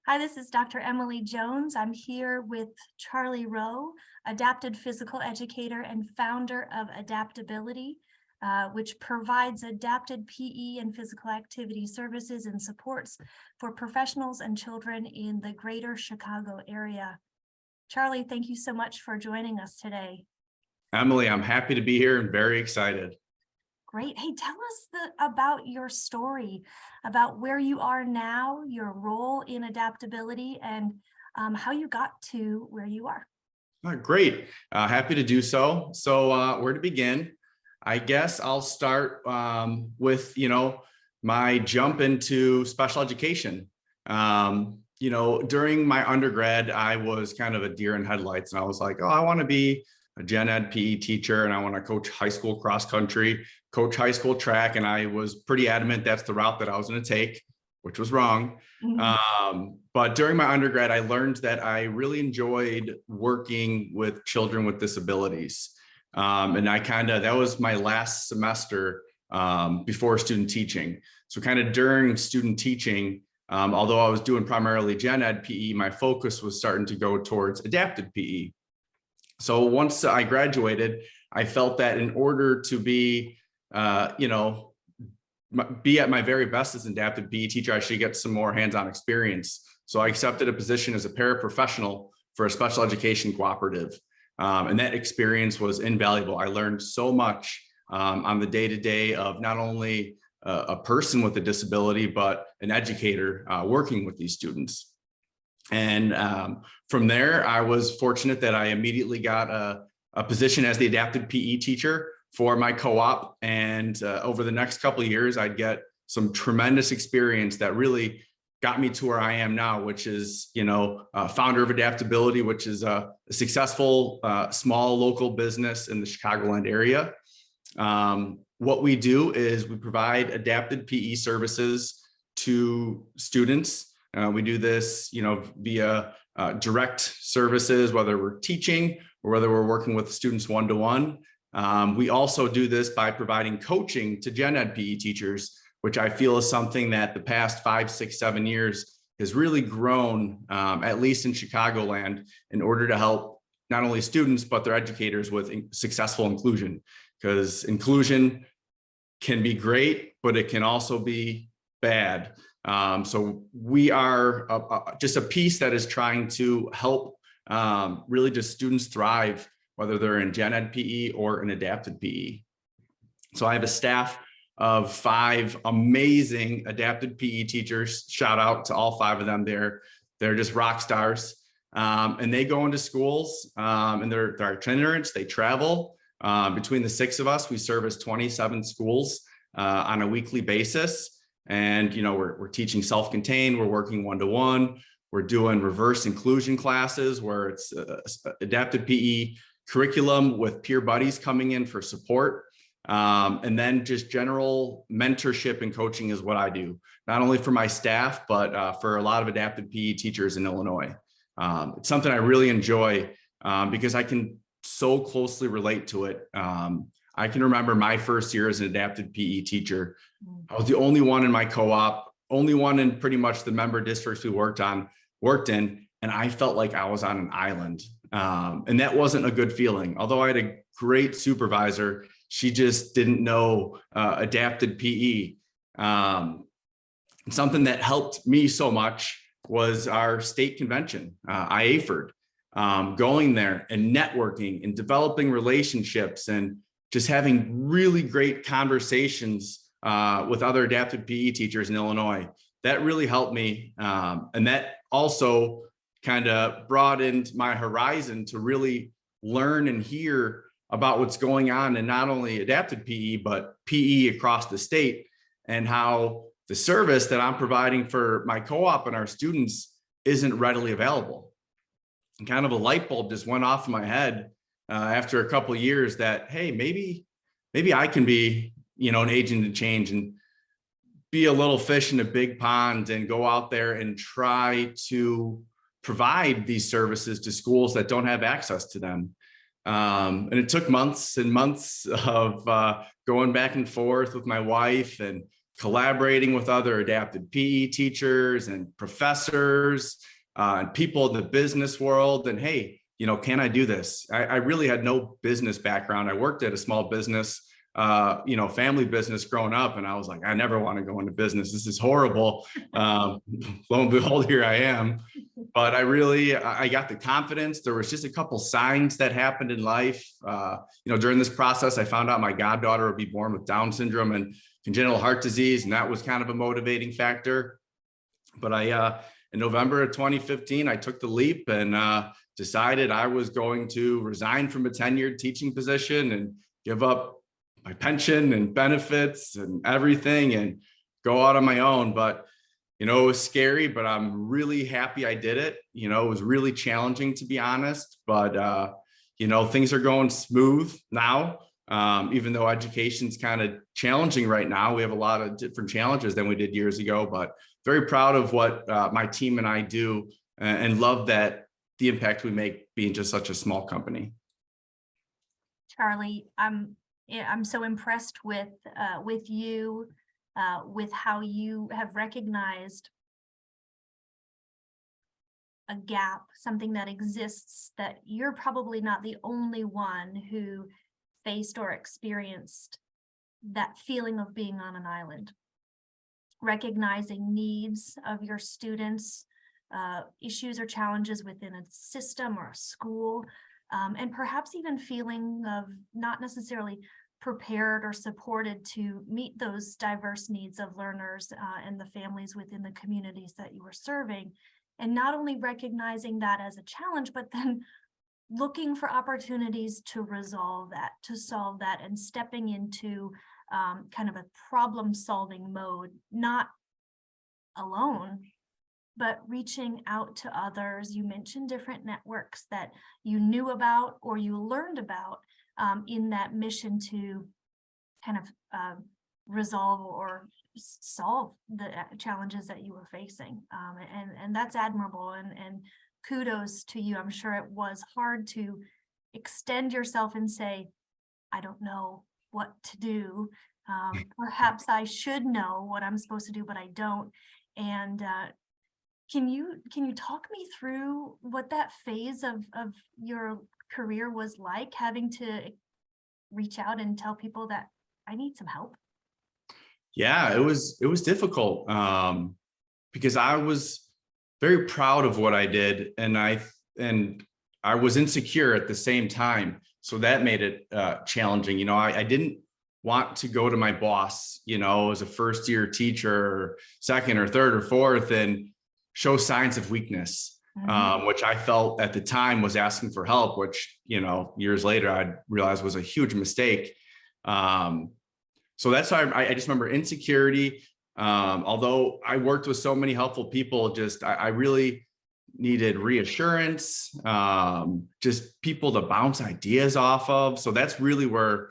Hi, this is Dr. Emily Jones. I'm here with Charlie Rowe, adapted physical educator and founder of Adapability, which provides adapted PE and physical activity services and supports for professionals and children in the greater Chicago area. Charlie, thank you so much for joining us today. Emily, I'm happy to be here and very excited. Great. Hey, tell us about your story, about where you are now, your role in adaptability, and how you got to where you are. Great. Happy to do so. So where to begin? I guess I'll start with, my jump into special education. During my undergrad, I was kind of a deer in headlights, and I was like, oh, I want to be a gen ed PE teacher, and I want to coach high school cross country, coach high school track. And I was pretty adamant that's the route that I was going to take, which was wrong. But during my undergrad, I learned that I really enjoyed working with children with disabilities. And that was my last semester before student teaching. So kind of during student teaching, although I was doing primarily gen ed PE, my focus was starting to go towards adapted PE. So once I graduated, I felt that in order to be at my very best as an adapted PE teacher, I should get some more hands-on experience. So I accepted a position as a paraprofessional for a special education cooperative. And that experience was invaluable. I learned so much on the day-to-day of not only a person with a disability, but an educator working with these students. And from there, I was fortunate that I immediately got a position as the adapted PE teacher for my co-op. And over the next couple of years, I'd get some tremendous experience that really got me to where I am now, which is, founder of Adapability, which is a successful small local business in the Chicagoland area. What we do is we provide adapted PE services to students. We do this, via direct services, whether we're teaching or whether we're working with students one-to-one. We also do this by providing coaching to gen ed PE teachers, which I feel is something that the past 5, 6, 7 years has really grown, at least in Chicagoland, in order to help not only students, but their educators with successful inclusion, because inclusion can be great, but it can also be bad. So we are just a piece that is trying to help really just students thrive, whether they're in gen ed PE or in adapted PE. So I have a staff of 5 amazing adapted PE teachers. Shout out to all 5 of them. They're just rock stars. And they go into schools and they're itinerants. They travel. Between the 6 of us, we service 27 schools on a weekly basis. And, we're teaching self-contained, we're working one-to-one, we're doing reverse inclusion classes where it's adapted PE curriculum with peer buddies coming in for support. And then just general mentorship and coaching is what I do, not only for my staff, but for a lot of adapted PE teachers in Illinois. It's something I really enjoy because I can so closely relate to it. I can remember my first year as an adapted PE teacher. I was the only one in my co-op, only one in pretty much the member districts we worked in, and I felt like I was on an island. And that wasn't a good feeling. Although I had a great supervisor, she just didn't know adapted PE. Something that helped me so much was our state convention, IAFERD, going there and networking and developing relationships and just having really great conversations with other adapted PE teachers in Illinois. That really helped me. And that also kind of broadened my horizon to really learn and hear about what's going on in not only adapted PE, but PE across the state, and how the service that I'm providing for my co-op and our students isn't readily available. And kind of a light bulb just went off in my head after a couple of years that, hey, maybe I can be, an agent of change and be a little fish in a big pond and go out there and try to provide these services to schools that don't have access to them. And it took months and months of going back and forth with my wife and collaborating with other adapted PE teachers and professors and people in the business world. And hey, can I do this? I really had no business background. I worked at a small business, family business growing up. And I was like, I never want to go into business. This is horrible. Lo and behold, here I am. But I got the confidence. There was just a couple signs that happened in life. During this process, I found out my goddaughter would be born with Down syndrome and congenital heart disease. And that was kind of a motivating factor. But in November of 2015, I took the leap and decided I was going to resign from a tenured teaching position and give up my pension and benefits and everything and go out on my own. But it was scary, but I'm really happy I did it. It was really challenging, to be honest, but things are going smooth now. Even though education's kind of challenging right now, we have a lot of different challenges than we did years ago, but very proud of what my team and I do and love that the impact we make being just such a small company. Charlie, I'm so impressed with you, with how you have recognized a gap, something that exists, that you're probably not the only one who faced or experienced that feeling of being on an island. Recognizing needs of your students, issues or challenges within a system or a school, and perhaps even feeling of not necessarily prepared or supported to meet those diverse needs of learners and the families within the communities that you were serving. And not only recognizing that as a challenge, but then looking for opportunities to resolve that, to solve that, and stepping into kind of a problem-solving mode, not alone, but reaching out to others. You mentioned different networks that you knew about or you learned about in that mission to kind of resolve or solve the challenges that you were facing. And that's admirable, and kudos to you. I'm sure it was hard to extend yourself and say, I don't know what to do. Perhaps I should know what I'm supposed to do, but I don't. And can you talk me through what that phase of your career was like, having to reach out and tell people that I need some help? Yeah, it was difficult because I was very proud of what I did, and I was insecure at the same time. So that made it challenging. I didn't want to go to my boss, as a first year teacher, or second or third or fourth, and show signs of weakness, which I felt at the time was asking for help, which, years later I realized was a huge mistake. So that's why I just remember insecurity. Although I worked with so many helpful people, I really needed reassurance, just people to bounce ideas off of. So that's really where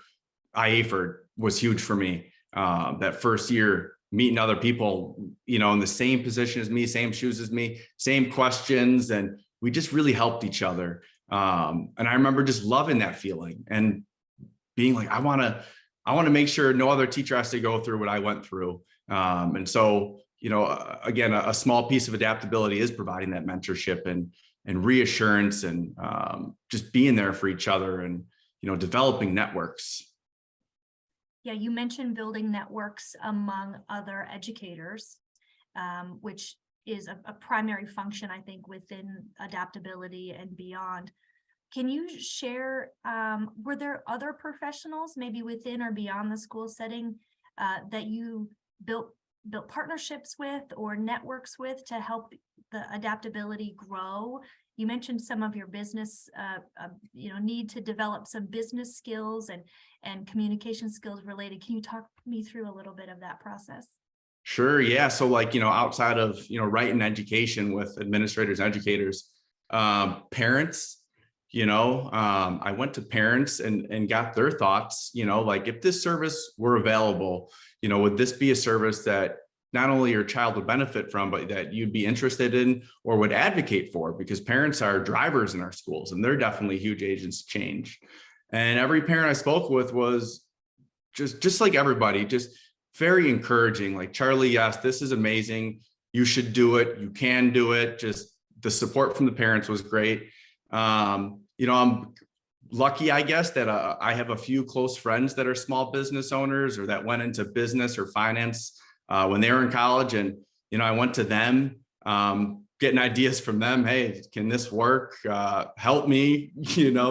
IAFER was huge for me. That first year, meeting other people, in the same position as me, same shoes as me, same questions. And we just really helped each other. And I remember just loving that feeling and being like, I want to make sure no other teacher has to go through what I went through. And so, again, a small piece of adaptability is providing that mentorship and reassurance and just being there for each other and, developing networks. Yeah, you mentioned building networks among other educators, which is a primary function, I think, within adaptability and beyond. Can you share, were there other professionals, maybe within or beyond the school setting, that you built partnerships with or networks with to help the adaptability grow? You mentioned some of your business, need to develop some business skills and communication skills related. Can you talk me through a little bit of that process? Sure. Yeah. So outside of, writing education with administrators, educators, parents, I went to parents and got their thoughts, if this service were available, would this be a service that not only your child would benefit from, but that you'd be interested in or would advocate for? Because parents are drivers in our schools and they're definitely huge agents of change. And every parent I spoke with was just like everybody, just very encouraging. Like, Charlie, yes, this is amazing. You should do it. You can do it. Just the support from the parents was great. I'm lucky, I guess, that I have a few close friends that are small business owners or that went into business or finance when they were in college. And, I went to them, getting ideas from them. Hey, can this work? Help me,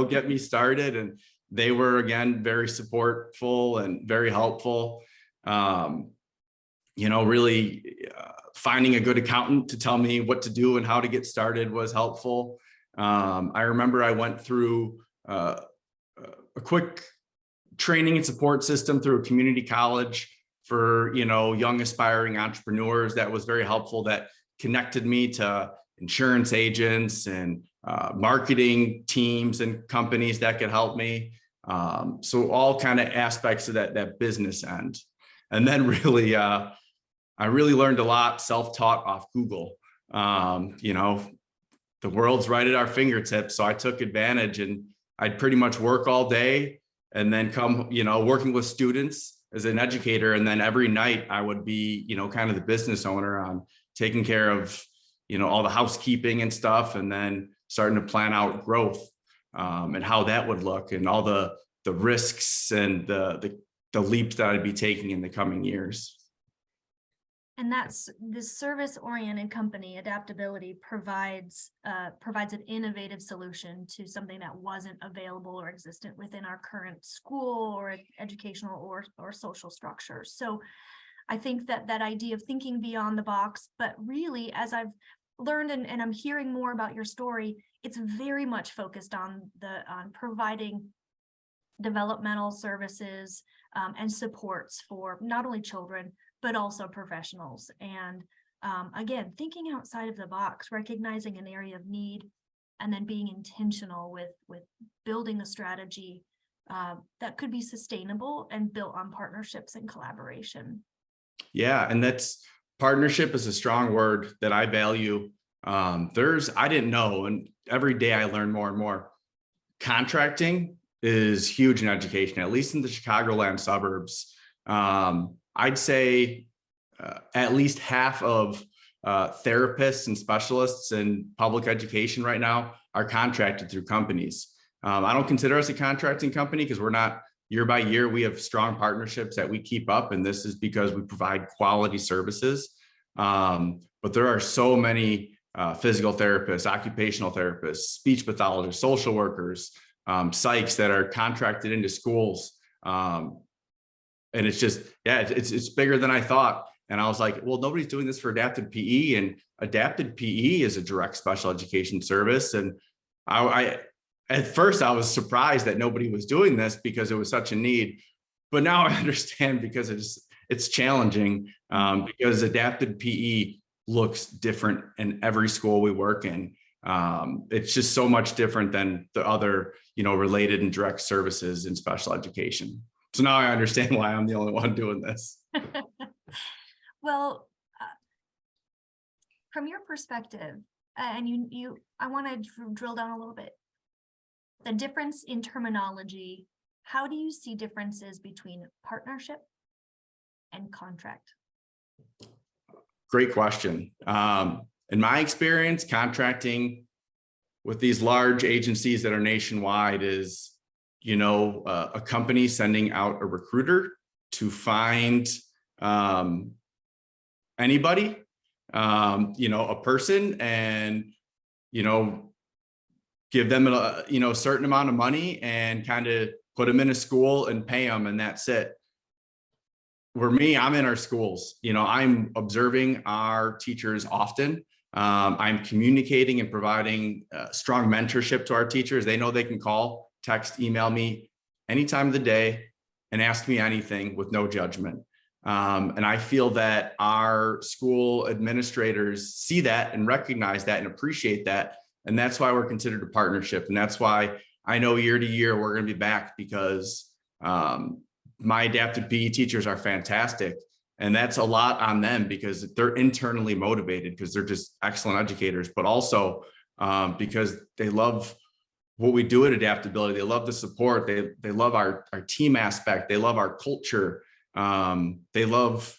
get me started. And they were, again, very supportful and very helpful. Really finding a good accountant to tell me what to do and how to get started was helpful. I remember I went through a quick training and support system through a community college for, young aspiring entrepreneurs. That was very helpful. That connected me to insurance agents and marketing teams and companies that could help me. So all kind of aspects of that business end. And then really, I really learned a lot self-taught off Google. The world's right at our fingertips. So I took advantage, and I'd pretty much work all day and then come, working with students as an educator. And then every night I would be, kind of the business owner on taking care of, all the housekeeping and stuff, and then starting to plan out growth and how that would look, and all the risks and the leaps that I'd be taking in the coming years. And that's this service-oriented company, Adaptability, provides an innovative solution to something that wasn't available or existent within our current school or educational or social structures. So I think that idea of thinking beyond the box, but really, as I've learned and I'm hearing more about your story, it's very much focused on providing developmental services and supports for not only children, but also professionals. And again, thinking outside of the box, recognizing an area of need, and then being intentional with building a strategy that could be sustainable and built on partnerships and collaboration. Yeah, and partnership is a strong word that I value. I didn't know, and every day I learn more and more. Contracting is huge in education, at least in the Chicagoland suburbs. I'd say at least half of therapists and specialists in public education right now are contracted through companies. I don't consider us a contracting company because we're not. Year by year, we have strong partnerships that we keep up, and this is because we provide quality services. But there are so many physical therapists, occupational therapists, speech pathologists, social workers, psychs that are contracted into schools. And it's just, it's bigger than I thought. And I was like, well, nobody's doing this for adapted PE, and adapted PE is a direct special education service. And I at first I was surprised that nobody was doing this because it was such a need, but now I understand because it's challenging because adapted PE looks different in every school we work in. It's just so much different than the other, related and direct services in special education. So now I understand why I'm the only one doing this. Well, from your perspective, and I want to drill down a little bit. The difference in terminology, how do you see differences between partnership and contract? Great question. In my experience, contracting with these large agencies that are nationwide is, a company sending out a recruiter to find anybody, a person, and, give them a certain amount of money and kind of put them in a school and pay them, and that's it. For me, I'm in our schools. I'm observing our teachers often. I'm communicating and providing strong mentorship to our teachers. They know they can call, text, email me any time of the day and ask me anything with no judgment. And I feel that our school administrators see that and recognize that and appreciate that. And that's why we're considered a partnership. And that's why I know year to year we're going to be back, because my adapted PE teachers are fantastic. And that's a lot on them because they're internally motivated because they're just excellent educators, but also because they love what we do at Adaptability. They love the support. They love our team aspect. They love our culture. They love,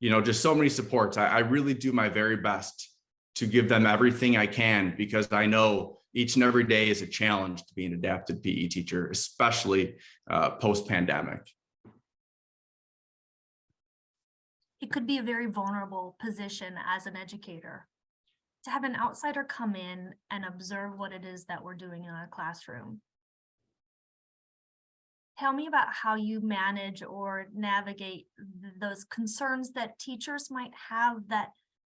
just so many supports. I really do my very best to give them everything I can, because I know each and every day is a challenge to be an adapted PE teacher, especially post-pandemic. It could be a very vulnerable position as an educator to have an outsider come in and observe what it is that we're doing in a classroom. Tell me about how you manage or navigate those concerns that teachers might have that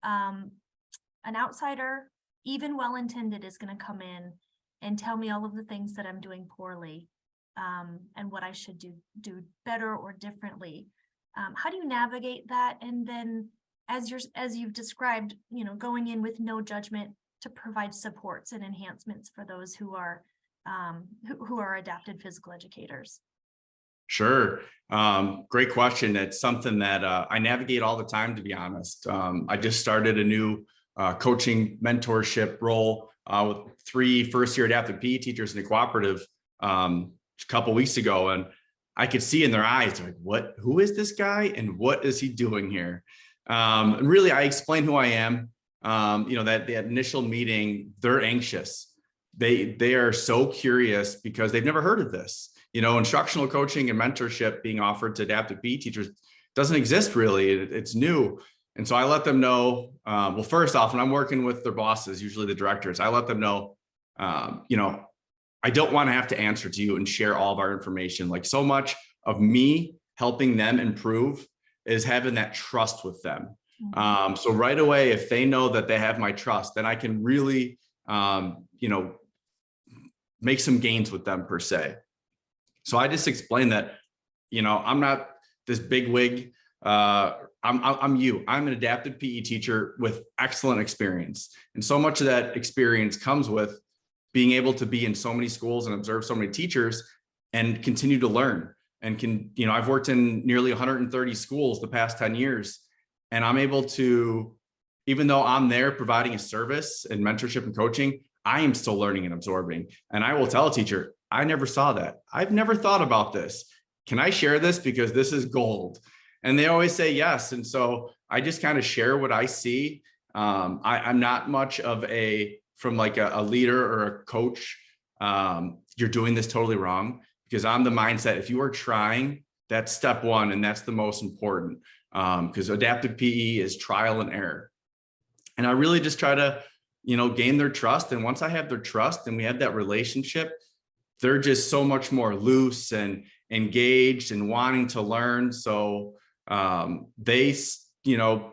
an outsider, even well-intended, is going to come in and tell me all of the things that I'm doing poorly, and what I should do better or differently. How do you navigate that? And then, as you've described, going in with no judgment to provide supports and enhancements for those who are adapted physical educators. Sure. Great question. It's something that I navigate all the time, to be honest. I just started a new coaching mentorship role with 3 first-year adapted PE teachers in a cooperative a couple weeks ago, and I could see in their eyes, like, who is this guy and what is he doing here? And really, I explain who I am. That initial meeting, they're anxious. They are so curious because they've never heard of this. Instructional coaching and mentorship being offered to adapted PE teachers doesn't exist really. It's new. And so I let them know, well, first off, when I'm working with their bosses, usually the directors, I let them know, I don't want to have to answer to you and share all of our information. Like, so much of me helping them improve is having that trust with them. So right away, if they know that they have my trust, then I can really, make some gains with them per se. So I just explained that, I'm not this big wig. I'm you. I'm an adapted PE teacher with excellent experience. And so much of that experience comes with being able to be in so many schools and observe so many teachers and continue to learn. And I've worked in nearly 130 schools the past 10 years. And I'm able to, even though I'm there providing a service and mentorship and coaching, I am still learning and absorbing. And I will tell a teacher, I never saw that. I've never thought about this. Can I share this? Because this is gold. And they always say yes. And so I just kind of share what I see. I'm not much of from like a leader or a coach. You're doing this totally wrong, because I'm the mindset, if you are trying, that's step one. And that's the most important, because adaptive PE is trial and error. And I really just try to, gain their trust. And once I have their trust and we have that relationship, they're just so much more loose and engaged and wanting to learn. So PE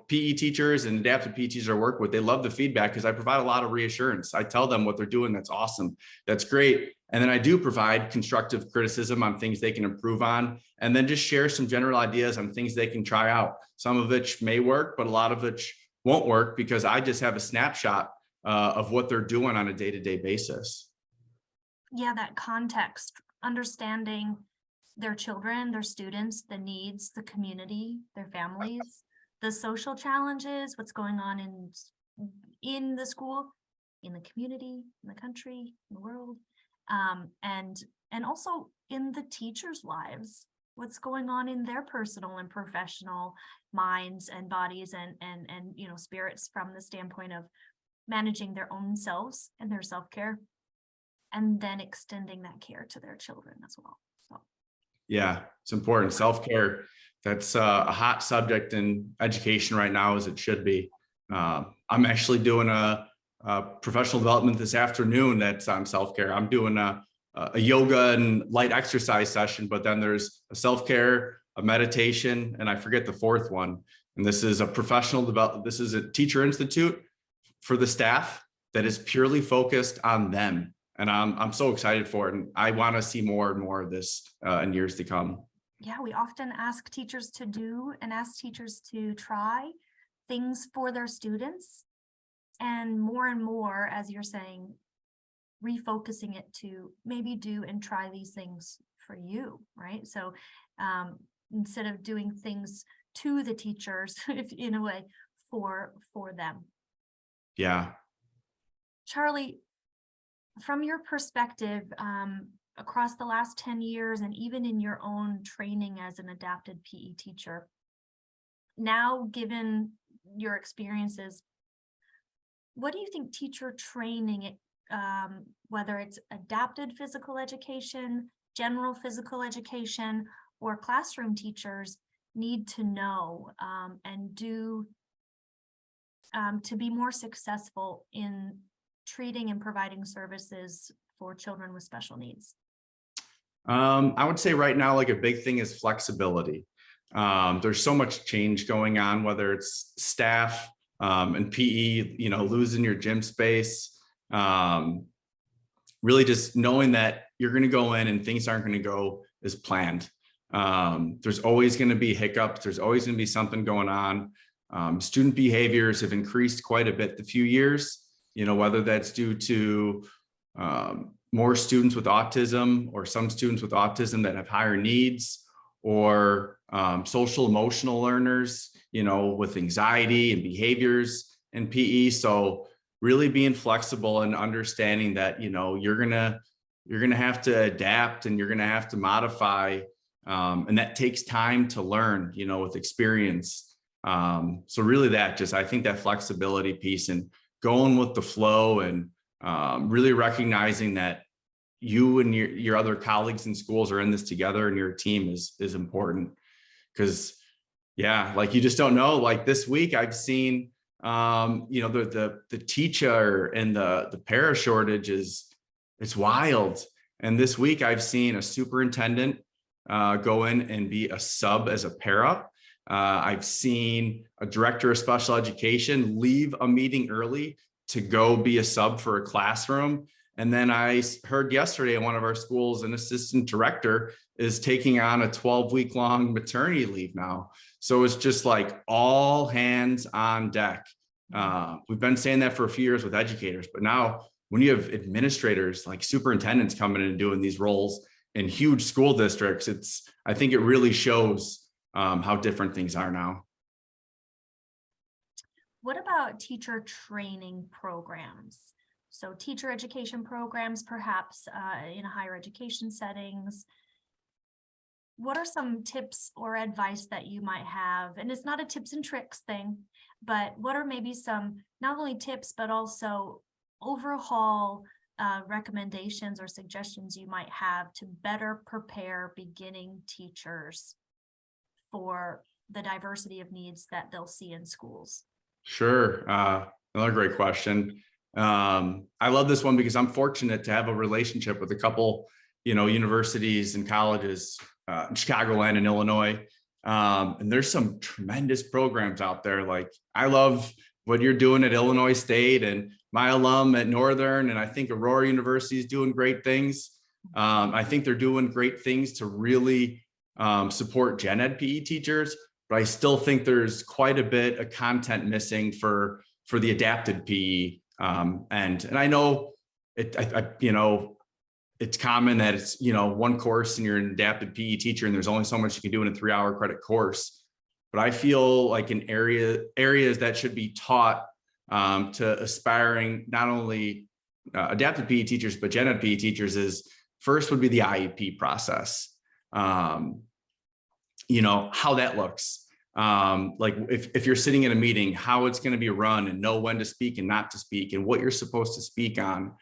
teachers and adaptive PE teachers I work with, they love the feedback because I provide a lot of reassurance. I tell them what they're doing. That's awesome. That's great. And then I do provide constructive criticism on things they can improve on, and then just share some general ideas on things they can try out. Some of which may work, but a lot of which won't work, because I just have a snapshot of what they're doing on a day-to-day basis. Yeah, that context, understanding their children, their students, the needs, the community, their families, the social challenges, what's going on in the school, in the community, in the country, in the world, and also in the teachers' lives, what's going on in their personal and professional minds and bodies and spirits, from the standpoint of managing their own selves and their self-care, and then extending that care to their children as well. So yeah, it's important. Self-care, that's a hot subject in education right now, as it should be. I'm actually doing a professional development this afternoon that's on self-care. I'm doing a yoga and light exercise session, but then there's a self-care, a meditation, and I forget the fourth one. And this is a professional development. This is a teacher institute for the staff that is purely focused on them. And I'm so excited for it. And I want to see more and more of this in years to come. Yeah, we often ask teachers to do and ask teachers to try things for their students. And more, as you're saying, refocusing it to maybe do and try these things for you, right? So instead of doing things to the teachers, if in a way, for them. Yeah. Charlie, from your perspective, across the last 10 years and even in your own training as an adapted PE teacher. Now, given your experiences, what do you think teacher training, whether it's adapted physical education, general physical education, or classroom teachers need to know and do to be more successful in treating and providing services for children with special needs? I would say right now, like a big thing is flexibility. There's so much change going on, whether it's staff and PE, losing your gym space. Really just knowing that you're going to go in and things aren't going to go as planned. There's always going to be hiccups. There's always going to be something going on. Student behaviors have increased quite a bit the few years, whether that's due to more students with autism or some students with autism that have higher needs, or social emotional learners, with anxiety and behaviors in PE. So really being flexible and understanding that, you're gonna have to adapt and you're gonna have to modify, and that takes time to learn, with experience. So really I think that flexibility piece and going with the flow and really recognizing that you and your other colleagues in schools are in this together and your team is important. Because like you just don't know. Like this week I've seen the teacher and the para shortage it's wild. And this week I've seen a superintendent go in and be a sub as a para. I've seen a director of special education leave a meeting early to go be a sub for a classroom. And then I heard yesterday in one of our schools, an assistant director is taking on a 12-week long maternity leave now. So it's just like all hands on deck. We've been saying that for a few years with educators, but now when you have administrators like superintendents coming in and doing these roles in huge school districts, I think it really shows how different things are now. What about teacher training programs? So teacher education programs, perhaps in higher education settings. What are some tips or advice that you might have? And it's not a tips and tricks thing, but what are maybe some, not only tips, but also overhaul recommendations or suggestions you might have to better prepare beginning teachers for the diversity of needs that they'll see in schools? Sure. Another great question. I love this one because I'm fortunate to have a relationship with a couple, universities and colleges in Chicagoland and Illinois. And there's some tremendous programs out there. Like I love what you're doing at Illinois State and my alum at Northern, and I think Aurora University is doing great things. I think they're doing great things to really support gen ed PE teachers, but I still think there's quite a bit of content missing for the adapted PE. And I know it's common that it's, one course and you're an adapted PE teacher and there's only so much you can do in a 3-hour credit course. But I feel like in areas that should be taught to aspiring, not only adapted PE teachers, but gen ed PE teachers is first would be the IEP process. How that looks. Like if you're sitting in a meeting, how it's going to be run and know when to speak and not to speak and what you're supposed to speak on.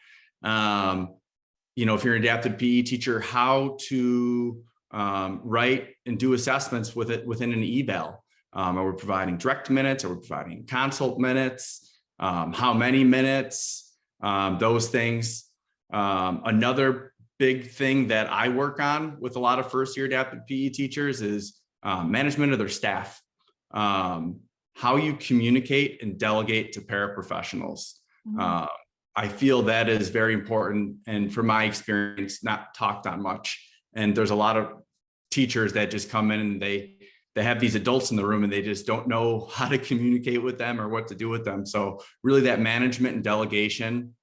If you're an adapted PE teacher, how to write and do assessments within an eval. Are we providing direct minutes? Are we providing consult minutes? How many minutes? Those things. Another big thing that I work on with a lot of first-year adapted PE teachers is management of their staff. How you communicate and delegate to paraprofessionals. Mm-hmm. I feel that is very important, and from my experience, not talked on much. And there's a lot of teachers that just come in and they have these adults in the room and they just don't know how to communicate with them or what to do with them. So really that management and delegation.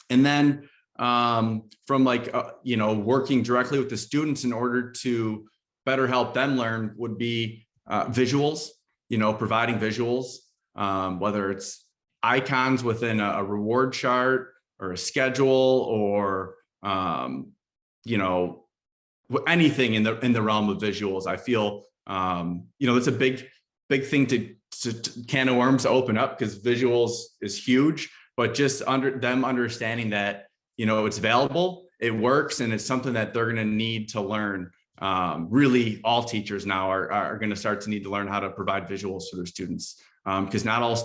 And then from working directly with the students in order to better help them learn would be visuals, providing visuals, whether it's icons within a reward chart or a schedule or, anything in the realm of visuals. I feel, it's a big thing to can of worms to open up, because visuals is huge, but just them understanding that, it's available, it works, and it's something that they're going to need to learn. Really, all teachers now are going to start to need to learn how to provide visuals to their students, because not all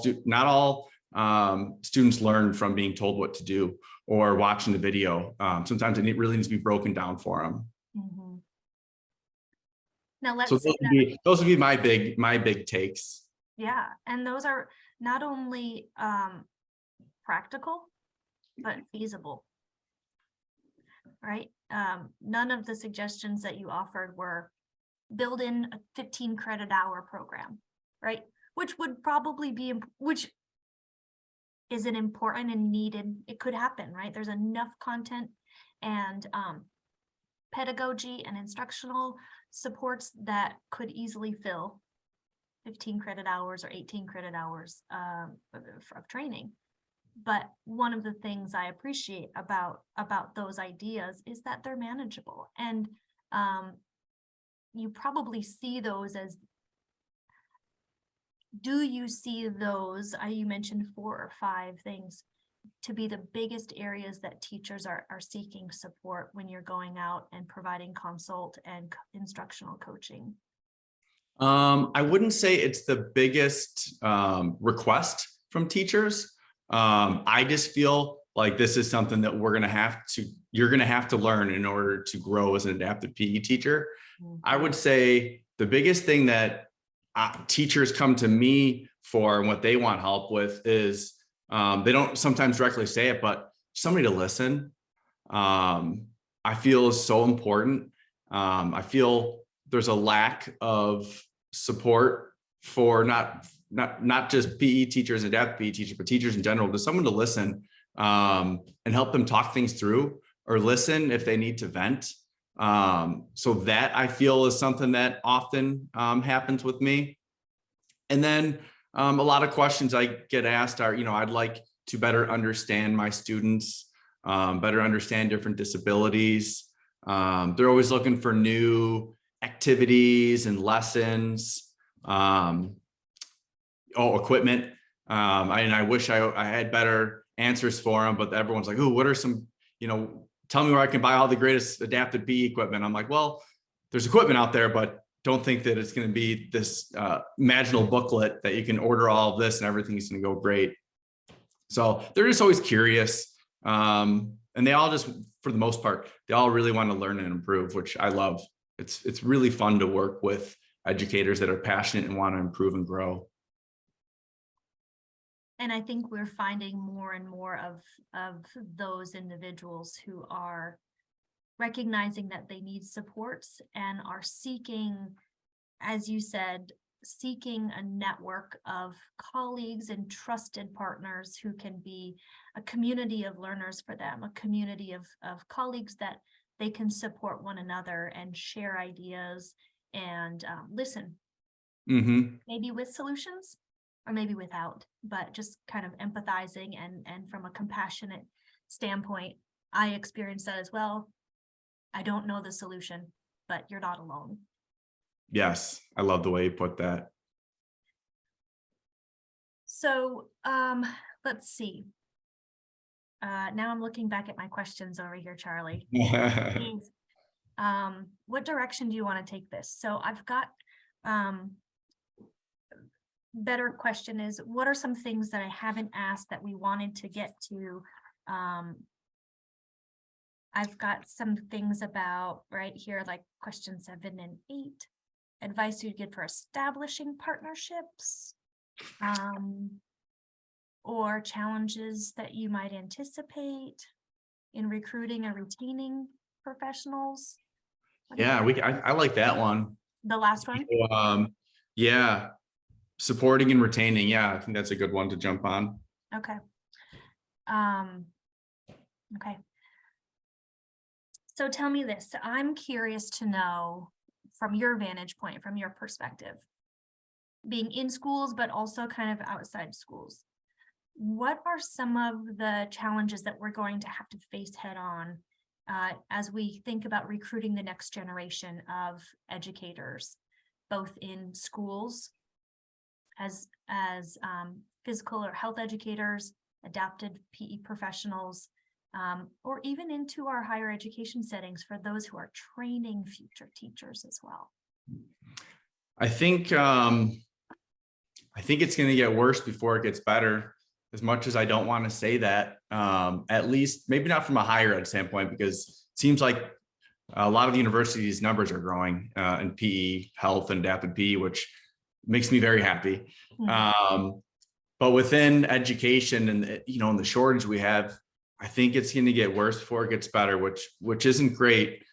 students learn from being told what to do or watching the video. Sometimes it really needs to be broken down for them. Mm-hmm. Now let's So say those would be my big takes. yeah, and those are not only practical, but feasible, right? None of the suggestions that you offered were build in a 15 credit hour program, right? Which would probably be, which isn't important and needed. It could happen, right? There's enough content and pedagogy and instructional supports that could easily fill 15 credit hours or 18 credit hours of training. But one of the things I appreciate about those ideas is that they're manageable, and you probably see those as, do you see those, you mentioned 4 or 5 things, to be the biggest areas that teachers are seeking support when you're going out and providing consult and instructional coaching? I wouldn't say it's the biggest request from teachers. I just feel like this is something that you're going to have to learn in order to grow as an adaptive PE teacher. Mm-hmm. I would say the biggest thing that teachers come to me for and what they want help with is, they don't sometimes directly say it, but somebody to listen, I feel is so important. I feel there's a lack of support for not just PE teachers and adaptive PE teachers, but teachers in general, to someone to listen and help them talk things through, or listen if they need to vent. So that I feel is something that often happens with me. And then a lot of questions I get asked are, I'd like to better understand my students, better understand different disabilities. They're always looking for new activities and lessons. Equipment. I wish I had better answers for them, but everyone's like, oh, what are some, tell me where I can buy all the greatest adaptive PE equipment. I'm like, well, there's equipment out there, but don't think that it's going to be this imaginal booklet that you can order all of this and everything's going to go great. So they're just always curious. And they all just, for the most part, they all really want to learn and improve, which I love. It's really fun to work with educators that are passionate and want to improve and grow. And I think we're finding more and more of those individuals who are recognizing that they need supports and are seeking, as you said, seeking a network of colleagues and trusted partners who can be a community of learners for them, a community of colleagues that they can support one another and share ideas and listen, maybe with solutions or maybe without, but just kind of empathizing and from a compassionate standpoint. I experienced that as well. I don't know the solution, but you're not alone. Yes, I love the way you put that. So let's see. Now I'm looking back at my questions over here, Charlie. What direction do you want to take this? So I've got better question is, what are some things that I haven't asked that we wanted to get to? I've got some things about right here, like question 7 and 8, advice you'd give for establishing partnerships, or challenges that you might anticipate in recruiting or retaining professionals. Yeah, I like that one. The last one? Yeah, supporting and retaining. Yeah, I think that's a good one to jump on. Okay. Okay. So tell me this. I'm curious to know, from your vantage point, from your perspective, being in schools, but also kind of outside schools, what are some of the challenges that we're going to have to face head on as we think about recruiting the next generation of educators, both in schools as physical or health educators, adapted PE professionals, or even into our higher education settings for those who are training future teachers as well? I think it's going to get worse before it gets better. As much as I don't want to say that, at least maybe not from a higher ed standpoint, because it seems like a lot of the universities' numbers are growing in PE, health, and adapted PE, which makes me very happy. But within education and in the shortage we have, I think it's going to get worse before it gets better, which isn't great,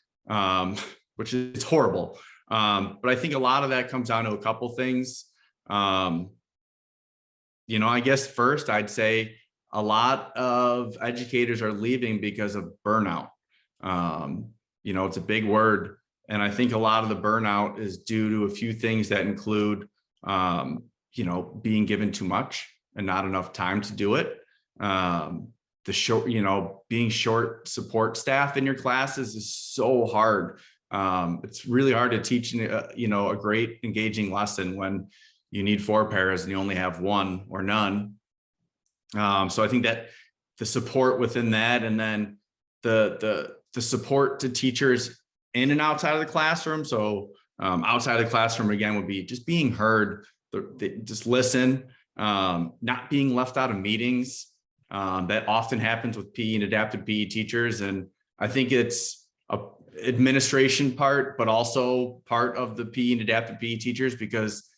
which is horrible. But I think a lot of that comes down to a couple things. I guess first I'd say a lot of educators are leaving because of burnout. It's a big word. And I think a lot of the burnout is due to a few things that include, being given too much and not enough time to do it. Being short support staff in your classes is so hard. It's really hard to teach, a great engaging lesson when you need 4 pairs and you only have 1 or none. So I think that the support within that, and then the support to teachers in and outside of the classroom. So outside of the classroom, again, would be just being heard, just listen, not being left out of meetings. That often happens with PE and adapted PE teachers. And I think it's a administration part, but also part of the PE and adapted PE teachers, because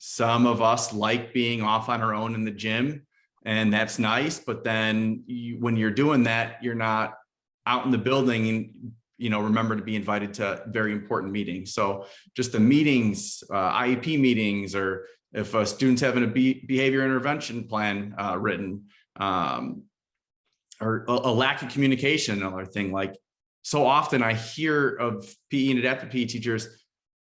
some of us like being off on our own in the gym, and that's nice. But then when you're doing that, you're not out in the building and, remember to be invited to very important meetings. So just the meetings, IEP meetings, or if a student's having a behavior intervention plan written, or a lack of communication, another thing. Like, so often I hear of PE and adapted PE teachers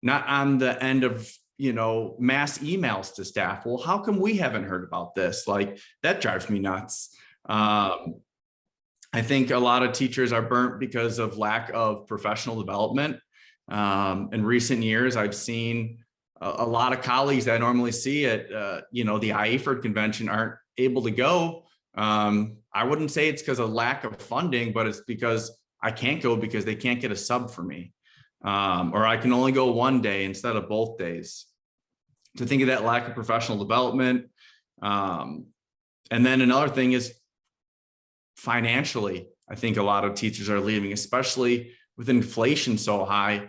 not on the end of mass emails to staff. Well, how come we haven't heard about this? Like, that drives me nuts. I think a lot of teachers are burnt because of lack of professional development. In recent years, I've seen a lot of colleagues that I normally see at the IEFRD convention aren't able to go. I wouldn't say it's because of lack of funding, but it's because I can't go because they can't get a sub for me. Or I can only go 1 day instead of both days. To think of that lack of professional development. And then another thing is financially, I think a lot of teachers are leaving, especially with inflation so high.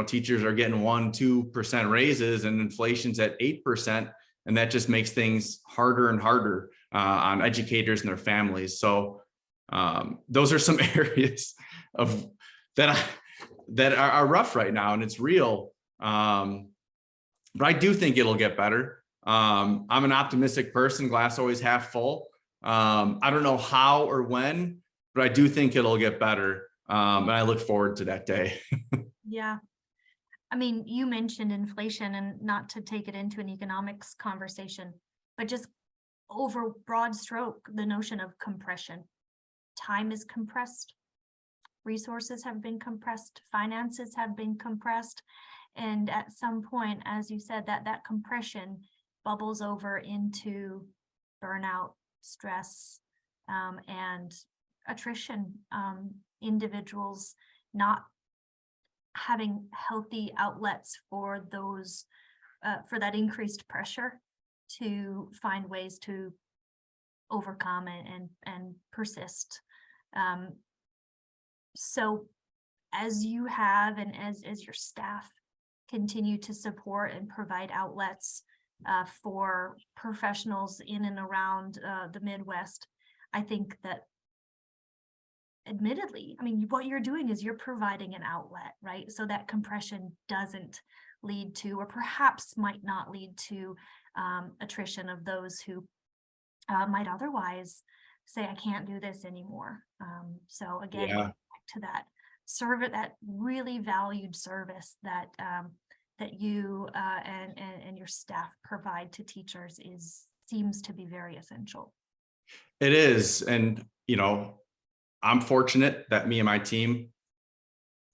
Teachers are getting 1-2% raises and inflation's at 8%. And that just makes things harder and harder on educators and their families. So those are some areas that are rough right now, and it's real. But I do think it'll get better. I'm an optimistic person, glass always half full. I don't know how or when, but I do think it'll get better. And I look forward to that day. Yeah. I mean, you mentioned inflation, and not to take it into an economics conversation, but just over broad stroke, the notion of compression. Time is compressed. Resources have been compressed. Finances have been compressed. And at some point, as you said, that compression bubbles over into burnout, stress, and attrition. Individuals not having healthy outlets for those, for that increased pressure to find ways to overcome and persist. So as you have, and as your staff continue to support and provide outlets for professionals in and around the Midwest, I think that admittedly, I mean, what you're doing is you're providing an outlet, right? So that compression doesn't lead to, or perhaps might not lead to, attrition of those who might otherwise say, I can't do this anymore. So again, back to that service, that really valued service that that you and your staff provide to teachers seems to be very essential. It is. And, I'm fortunate that me and my team,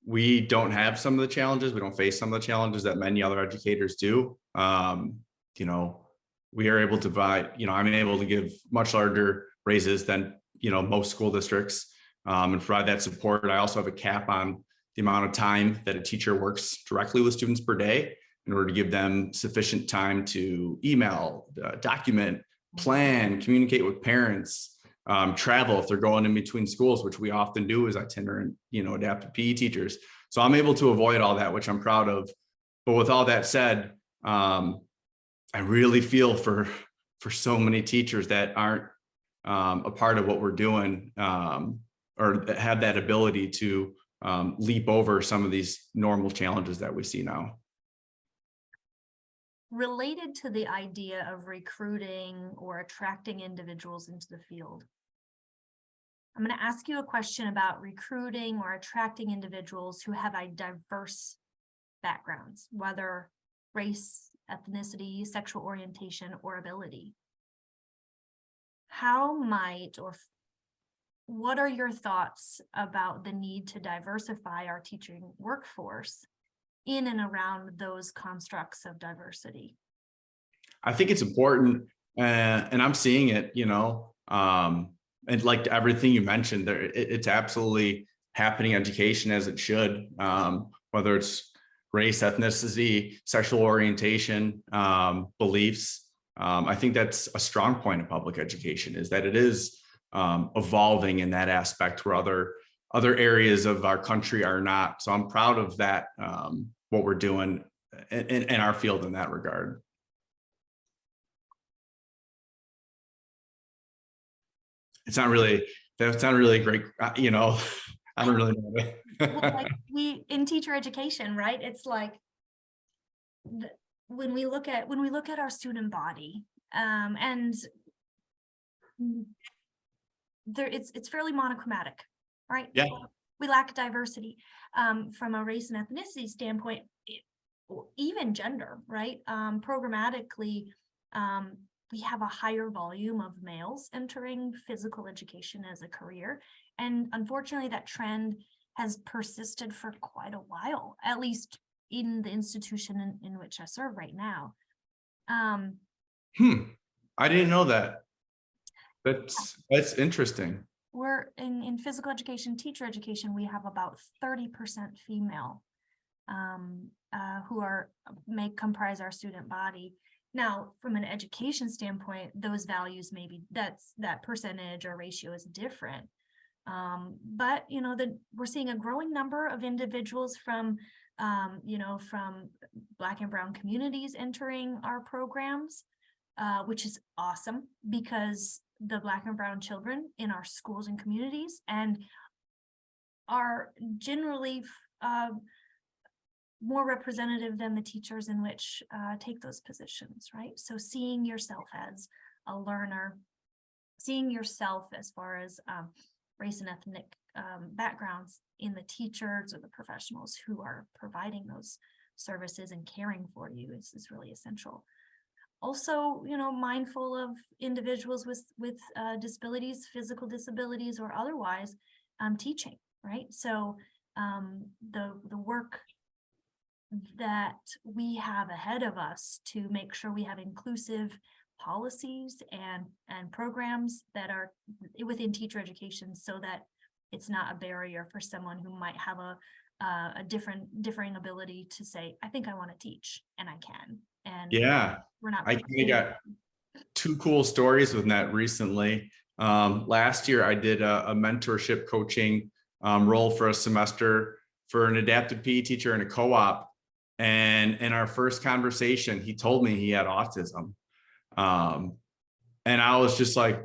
we don't have some of the challenges. We don't face some of the challenges that many other educators do. You know, we are able to provide, you know, I'm able to give much larger raises than, you know, most school districts, and provide that support. I also have a cap on the amount of time that a teacher works directly with students per day in order to give them sufficient time to email, document, plan, communicate with parents, travel if they're going in between schools, which we often do as itinerant, you know, adapted PE teachers. So I'm able to avoid all that, which I'm proud of. But with all that said, I really feel for so many teachers that aren't a part of what we're doing, or that have that ability to leap over some of these normal challenges that we see now. Related to the idea of recruiting or attracting individuals into the field, I'm going to ask you a question about recruiting or attracting individuals who have a diverse backgrounds, whether race, ethnicity, sexual orientation, or ability. How might, or what are your thoughts about the need to diversify our teaching workforce in and around those constructs of diversity? I think it's important, and I'm seeing it, you know, and like everything you mentioned there, it's absolutely happening in education as it should, whether it's race, ethnicity, sexual orientation, beliefs. I think that's a strong point of public education, is that it is evolving in that aspect where other areas of our country are not. So I'm proud of that, what we're doing in our field in that regard. That's not really great, you know. I don't really know. Well, like in teacher education, right? It's like when we look at our student body, and there it's fairly monochromatic, right? Yeah. We lack diversity from a race and ethnicity standpoint, even gender, right? Programmatically, we have a higher volume of males entering physical education as a career. And unfortunately, that trend has persisted for quite a while, at least in the institution in which I serve right now. I didn't know that. That's interesting. We're in physical education, teacher education, we have about 30% female who may comprise our student body. Now, from an education standpoint, those values that percentage or ratio is different. But you know, we're seeing a growing number of individuals from from Black and Brown communities entering our programs, which is awesome, because the Black and Brown children in our schools and communities and are generally more representative than the teachers in which take those positions, right? So seeing yourself as a learner, seeing yourself as far as race and ethnic backgrounds in the teachers or the professionals who are providing those services and caring for you is really essential. Also, you know, mindful of individuals with disabilities, physical disabilities or otherwise, teaching, right? So the work that we have ahead of us to make sure we have inclusive policies and programs that are within teacher education, so that it's not a barrier for someone who might have a differing ability to say, I think I want to teach and I can. And Yeah, we're not. I got two cool stories with that recently. Last year, I did a mentorship coaching role for a semester for an adapted PE teacher in a co-op. And in our first conversation, he told me he had autism. And I was just like,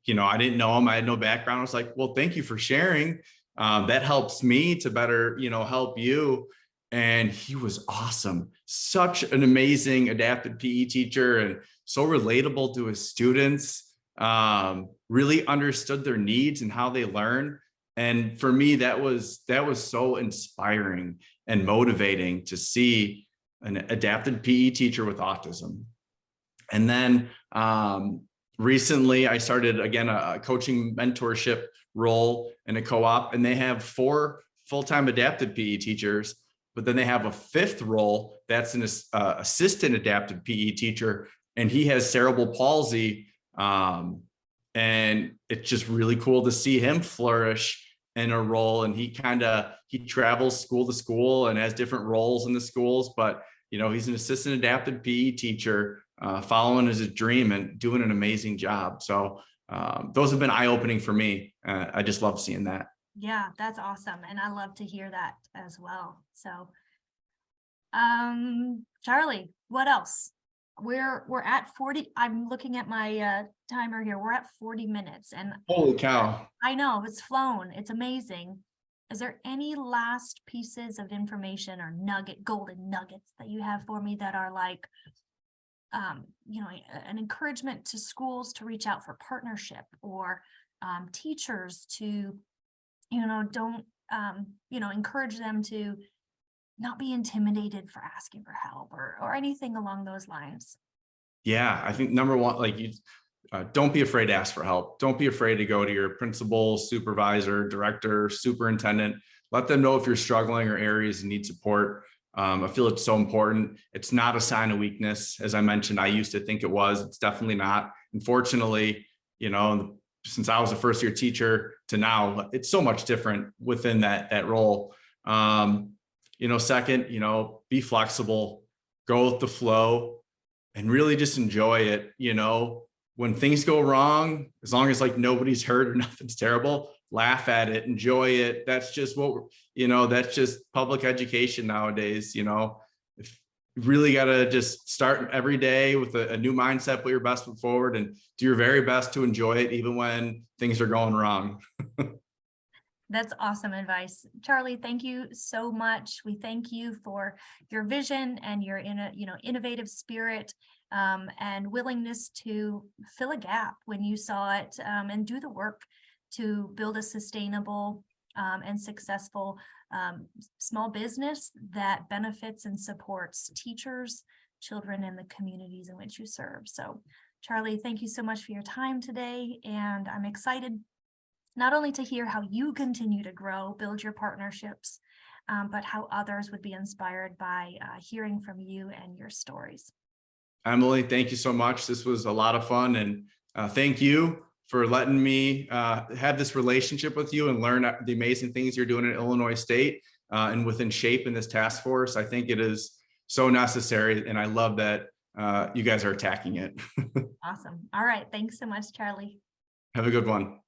you know, I didn't know him. I had no background. I was like, well, thank you for sharing. That helps me to better, you know, help you. And he was awesome. Such an amazing adapted PE teacher and so relatable to his students. Really understood their needs and how they learn. And for me, that was so inspiring and motivating to see an adapted PE teacher with autism. And then recently I started again a coaching mentorship role in a co-op, and they have 4 full-time adapted PE teachers, but then they have a 5th role that's an assistant adapted PE teacher, and he has cerebral palsy. And it's just really cool to see him flourish in a role. And he travels school to school and has different roles in the schools, but he's an assistant adapted PE teacher, following his dream and doing an amazing job. So those have been eye-opening for me. I just love seeing that. Yeah, that's awesome. And I love to hear that as well. So, Charlie, what else? We're at 40. I'm looking at my timer here. We're at 40 minutes, and Holy cow. I know it's flown. It's amazing. Is there any last pieces of information or golden nuggets that you have for me that are like, an encouragement to schools to reach out for partnership, or teachers to, don't, encourage them to not be intimidated for asking for help, or anything along those lines? Yeah, I think number one, like don't be afraid to ask for help. Don't be afraid to go to your principal, supervisor, director, superintendent. Let them know if you're struggling or areas you need support. I feel it's so important. It's not a sign of weakness. As I mentioned, I used to think it was. It's definitely not. Unfortunately, since I was a first-year teacher to now, it's so much different within that role. Second, be flexible, go with the flow, and really just enjoy it. When things go wrong, as long as nobody's hurt or nothing's terrible, laugh at it, enjoy it. That's just that's just public education nowadays. If you really got to just start every day with a new mindset, put your best foot forward, and do your very best to enjoy it, even when things are going wrong. That's awesome advice. Charlie, thank you so much. We thank you for your vision and your innovative spirit, and willingness to fill a gap when you saw it, and do the work to build a sustainable and successful small business that benefits and supports teachers, children, and the communities in which you serve. So, Charlie, thank you so much for your time today, and I'm excited not only to hear how you continue to grow, build your partnerships, but how others would be inspired by hearing from you and your stories. Emily, thank you so much. This was a lot of fun, and thank you for letting me have this relationship with you and learn the amazing things you're doing in Illinois State and within SHAPE in this task force. I think it is so necessary, and I love that you guys are attacking it. Awesome. All right. Thanks so much, Charlie. Have a good one.